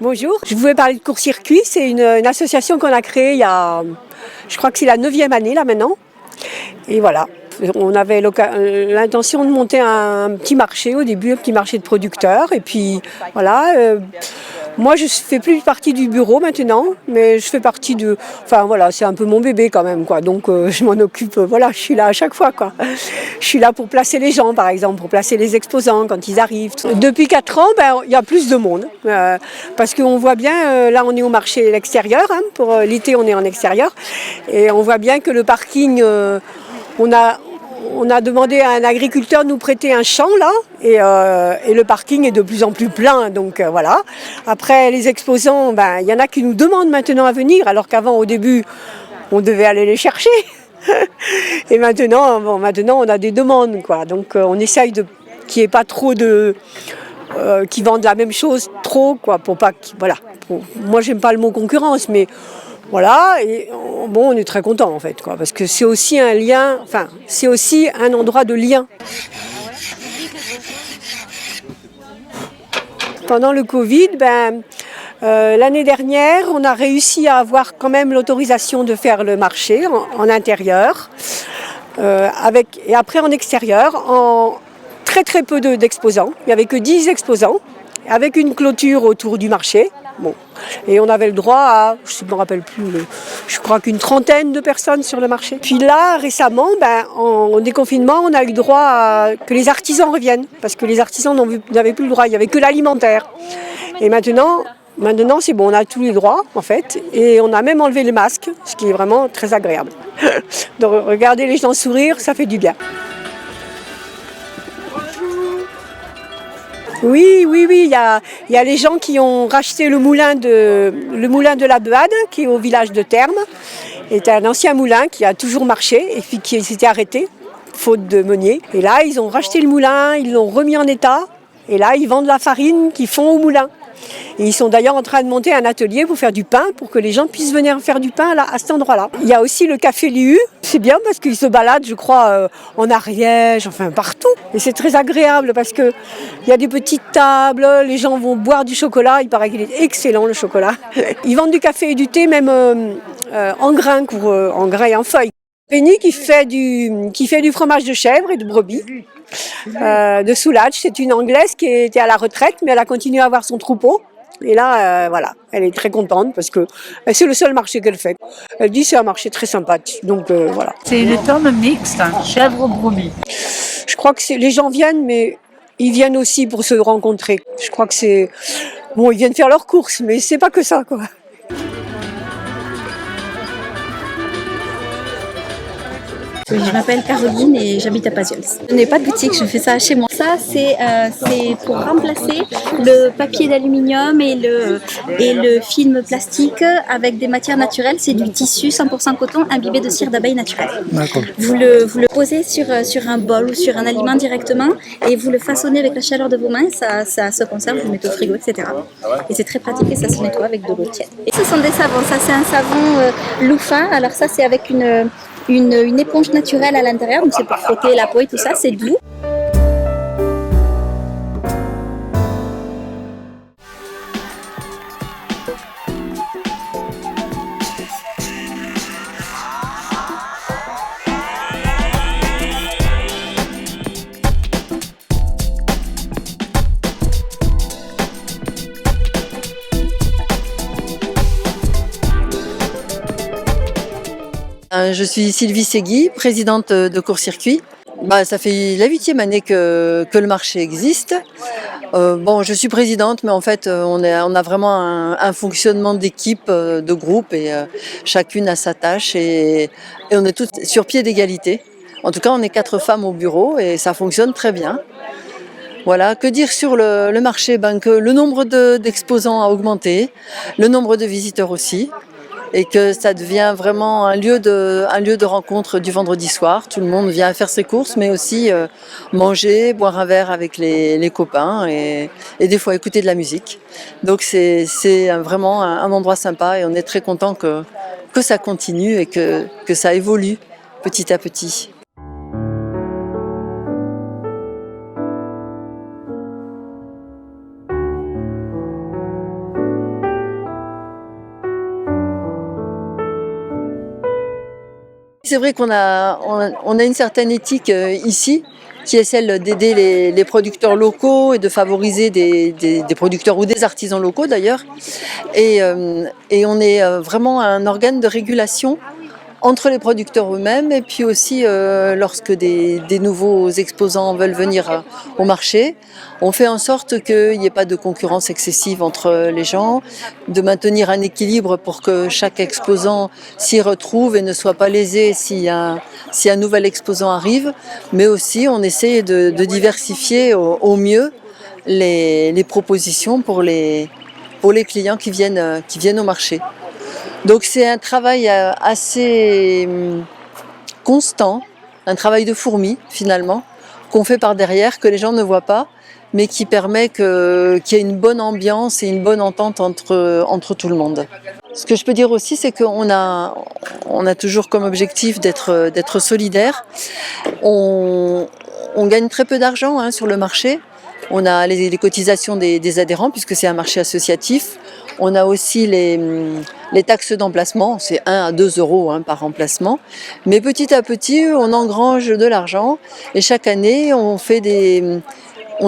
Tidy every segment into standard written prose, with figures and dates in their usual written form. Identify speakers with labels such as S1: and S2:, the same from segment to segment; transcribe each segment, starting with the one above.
S1: Bonjour, je voulais parler de Court-Circuit. C'est une association qu'on a créée il y a, je crois que c'est la 9e année là maintenant. Et voilà, on avait l'intention de monter un petit marché au début, un petit marché de producteurs. Et puis voilà, moi je fais plus partie du bureau maintenant, mais je fais partie de... Enfin voilà, c'est un peu mon bébé quand même, quoi. Donc je m'en occupe, voilà, je suis là à chaque fois, quoi. Je suis là pour placer les gens, par exemple, pour placer les exposants quand ils arrivent. Depuis 4 ans, il y a plus de monde. Parce qu'on voit bien, là on est au marché à l'extérieur, hein, pour l'été on est en extérieur. Et on voit bien que le parking, on a demandé à un agriculteur de nous prêter un champ là, et le parking est de plus en plus plein, donc voilà. Après les exposants, il y en a qui nous demandent maintenant à venir, alors qu'avant au début on devait aller les chercher. Et maintenant on a des demandes, quoi. Donc on essaye qu'il n'y ait pas trop de qui vendent la même chose trop, quoi, pour pas voilà. Moi j'aime pas le mot concurrence, mais voilà, et bon, on est très content en fait, quoi, parce que c'est aussi un lien, enfin, c'est aussi un endroit de lien. Pendant le Covid, l'année dernière, on a réussi à avoir quand même l'autorisation de faire le marché en intérieur, et après en extérieur, en très très peu d'exposants. Il n'y avait que 10 exposants, avec une clôture autour du marché. Bon. Et on avait le droit à, je ne me rappelle plus, je crois qu'une trentaine de personnes sur le marché. Puis là, récemment, en déconfinement, on a eu le droit à que les artisans reviennent, parce que les artisans n'avaient plus le droit, il n'y avait que l'alimentaire. Et maintenant c'est bon, on a tous les droits en fait, et on a même enlevé les masques, ce qui est vraiment très agréable. Donc regarder les gens sourire, ça fait du bien. Oui, il y a les gens qui ont racheté le moulin de la Beuade, qui est au village de Termes. C'est un ancien moulin qui a toujours marché et puis qui s'était arrêté, faute de meunier. Et là, ils ont racheté le moulin, ils l'ont remis en état. Et là, ils vendent la farine qu'ils font au moulin. Et ils sont d'ailleurs en train de monter un atelier pour faire du pain, pour que les gens puissent venir faire du pain là, à cet endroit-là. Il y a aussi le café Liu, c'est bien parce qu'ils se baladent, je crois, en Ariège, enfin partout. Et c'est très agréable parce qu'il y a des petites tables, les gens vont boire du chocolat, il paraît qu'il est excellent le chocolat. Ils vendent du café et du thé même en grains, en grains et en feuilles. Penny qui fait du fromage de chèvre et de brebis. De Soulage, c'est une Anglaise qui était à la retraite, mais elle a continué à avoir son troupeau. Et là, voilà, elle est très contente parce que c'est le seul marché qu'elle fait. Elle dit que c'est un marché très sympathique, donc voilà.
S2: C'est une tombe mixte, chèvre-brebis.
S1: Je crois que les gens viennent, mais ils viennent aussi pour se rencontrer. Je crois que c'est... Bon, ils viennent faire leurs courses, mais c'est pas que ça, quoi.
S3: Oui, je m'appelle Caroline et j'habite à Paziols. Je n'ai pas de boutique, je fais ça chez moi. Ça, c'est pour remplacer le papier d'aluminium et le film plastique avec des matières naturelles. C'est du tissu 100% coton imbibé de cire d'abeille naturelle.
S4: D'accord.
S3: Vous le posez sur un bol ou sur un aliment directement et vous le façonnez avec la chaleur de vos mains. Ça se conserve, vous le mettez au frigo, etc. Et c'est très pratique et ça se nettoie avec de l'eau tiède. Et ce sont des savons. Ça, c'est un savon Loofah. Alors ça, c'est avec une éponge naturelle à l'intérieur, donc c'est pour frotter la peau et tout ça, c'est doux.
S5: Je suis Sylvie Segui, présidente de Court-Circuit. Ça fait la 8e année que le marché existe. Je suis présidente, mais en fait, on a vraiment un fonctionnement d'équipe, de groupe, et chacune a sa tâche, et on est toutes sur pied d'égalité. En tout cas, on est 4 femmes au bureau et ça fonctionne très bien. Voilà, que dire sur le marché? Que le nombre d'exposants a augmenté, le nombre de visiteurs aussi. Et que ça devient vraiment un lieu de rencontre du vendredi soir. Tout le monde vient faire ses courses, mais aussi manger, boire un verre avec les copains et des fois écouter de la musique. Donc c'est vraiment un endroit sympa et on est très content que ça continue et que ça évolue petit à petit. c'est vrai qu'on a une certaine éthique ici, qui est celle d'aider les producteurs locaux et de favoriser des producteurs ou des artisans locaux d'ailleurs. Et on est vraiment un organe de régulation entre les producteurs eux-mêmes et puis aussi lorsque des nouveaux exposants veulent venir au marché, on fait en sorte qu'il n'y ait pas de concurrence excessive entre les gens, de maintenir un équilibre pour que chaque exposant s'y retrouve et ne soit pas lésé si un nouvel exposant arrive, mais aussi on essaie de diversifier au mieux les propositions pour les clients qui viennent au marché. Donc c'est un travail assez constant, un travail de fourmi finalement, qu'on fait par derrière, que les gens ne voient pas, mais qui permet qu'il y ait une bonne ambiance et une bonne entente entre tout le monde. Ce que je peux dire aussi, c'est qu'on a toujours comme objectif d'être solidaire. On gagne très peu d'argent sur le marché. On a les cotisations des adhérents puisque c'est un marché associatif. On a aussi les taxes d'emplacement, c'est 1 à 2 euros par emplacement. Mais petit à petit, on engrange de l'argent et chaque année, on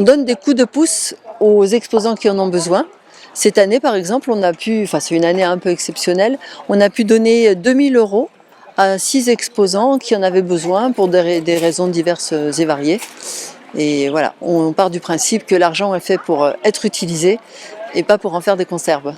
S5: donne des coups de pouce aux exposants qui en ont besoin. Cette année, par exemple, c'est une année un peu exceptionnelle, on a pu donner 2000 euros à 6 exposants qui en avaient besoin pour des raisons diverses et variées. Et voilà, on part du principe que l'argent est fait pour être utilisé et pas pour en faire des conserves.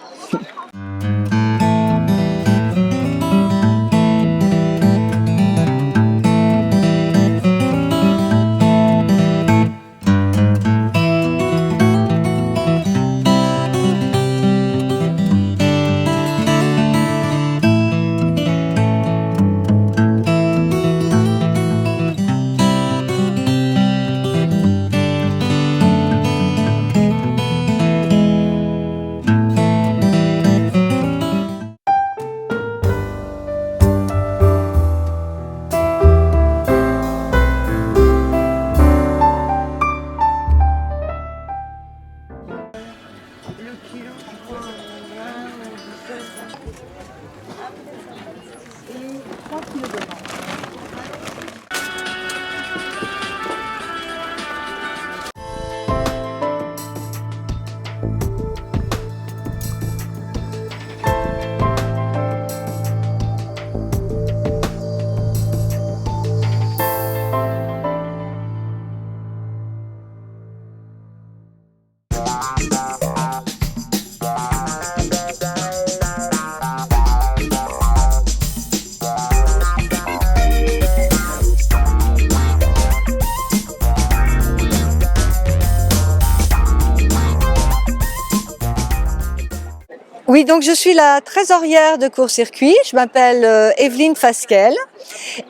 S4: Oui, donc je suis la trésorière de Court Circuit. Je m'appelle Evelyne Fasquelle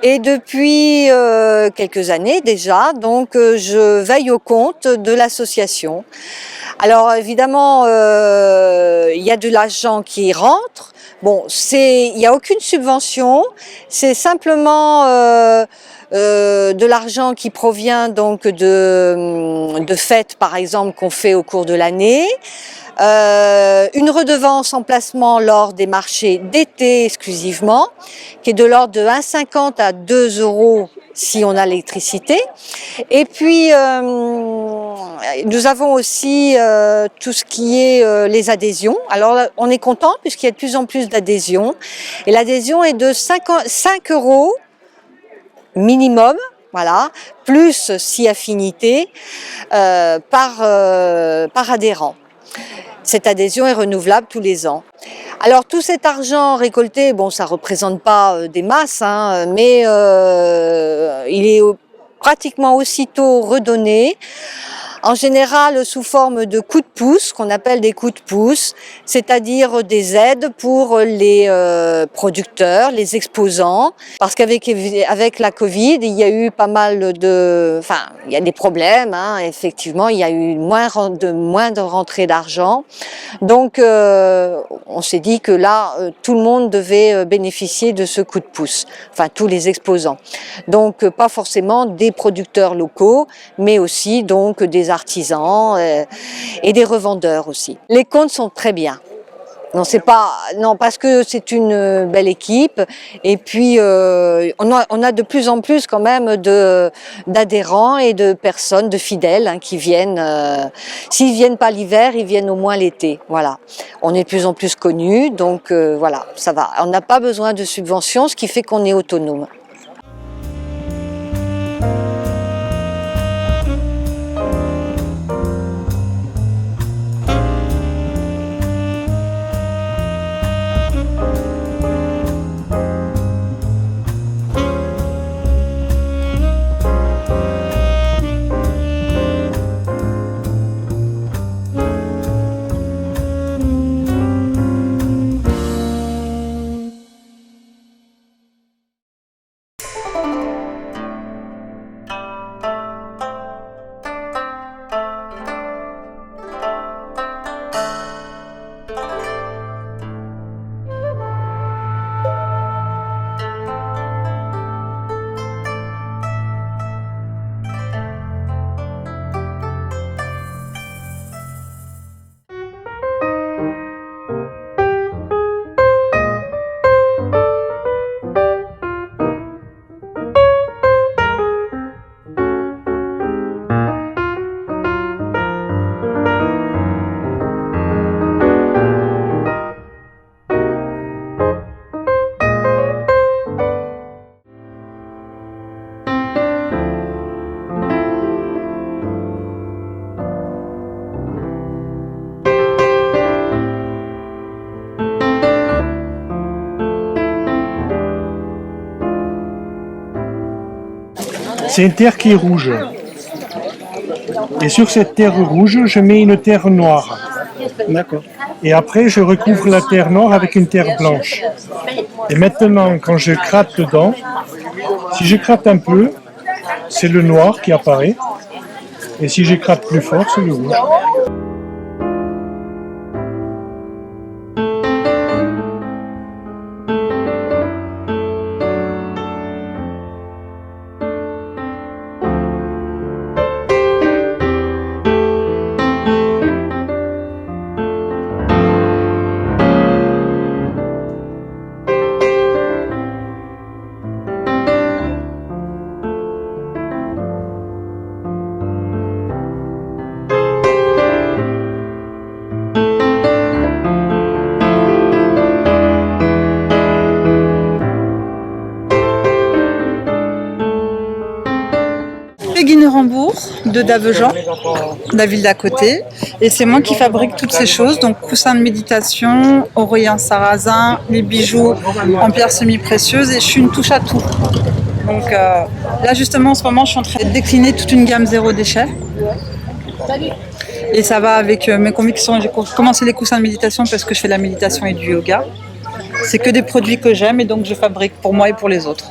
S4: et depuis quelques années déjà, donc je veille au compte de l'association. Alors évidemment, il y a de l'argent qui rentre. Bon, il n'y a aucune subvention, c'est simplement de l'argent qui provient donc de fêtes par exemple qu'on fait au cours de l'année. Une redevance en placement lors des marchés d'été exclusivement, qui est de l'ordre de 1,50 à 2 euros si on a l'électricité. Et puis, nous avons aussi tout ce qui est les adhésions. Alors, on est content puisqu'il y a de plus en plus d'adhésions. Et l'adhésion est de 5 euros minimum. Voilà, plus 6 affinités par adhérent. Cette adhésion est renouvelable tous les ans. Alors tout cet argent récolté, bon, ça représente pas des masses, mais il est pratiquement aussitôt redonné. En général sous forme de coups de pouce, qu'on appelle des coups de pouce, c'est-à-dire des aides pour les producteurs, les exposants, parce qu'avec la Covid, il y a eu pas mal il y a des problèmes, effectivement, il y a eu moins de rentrée d'argent. Donc, on s'est dit que là, tout le monde devait bénéficier de ce coup de pouce, enfin tous les exposants. Donc, pas forcément des producteurs locaux, mais aussi donc des artisans et des revendeurs aussi. Les comptes sont très bien. Non, c'est pas, non, parce que c'est une belle équipe et puis on a de plus en plus quand même d'adhérents et de personnes, de fidèles qui viennent. S'ils viennent pas l'hiver, ils viennent au moins l'été. Voilà. On est de plus en plus connus, donc voilà, ça va. On n'a pas besoin de subventions, ce qui fait qu'on est autonome.
S6: C'est une terre qui est rouge. Et sur cette terre rouge, je mets une terre noire. D'accord. Et après, je recouvre la terre noire avec une terre blanche. Et maintenant, quand je gratte dedans, si je gratte un peu, c'est le noir qui apparaît. Et si je gratte plus fort, c'est le rouge.
S7: Guinerambourg de Davejean, la ville d'à côté, et c'est moi qui fabrique toutes ces choses, donc coussins de méditation, oreillers en sarrasin, les bijoux en pierres semi-précieuses, et je suis une touche à tout. Donc là justement en ce moment je suis en train de décliner toute une gamme zéro déchet, et ça va avec mes convictions. J'ai commencé les coussins de méditation parce que je fais de la méditation et du yoga. C'est que des produits que j'aime et donc je fabrique pour moi et pour les autres.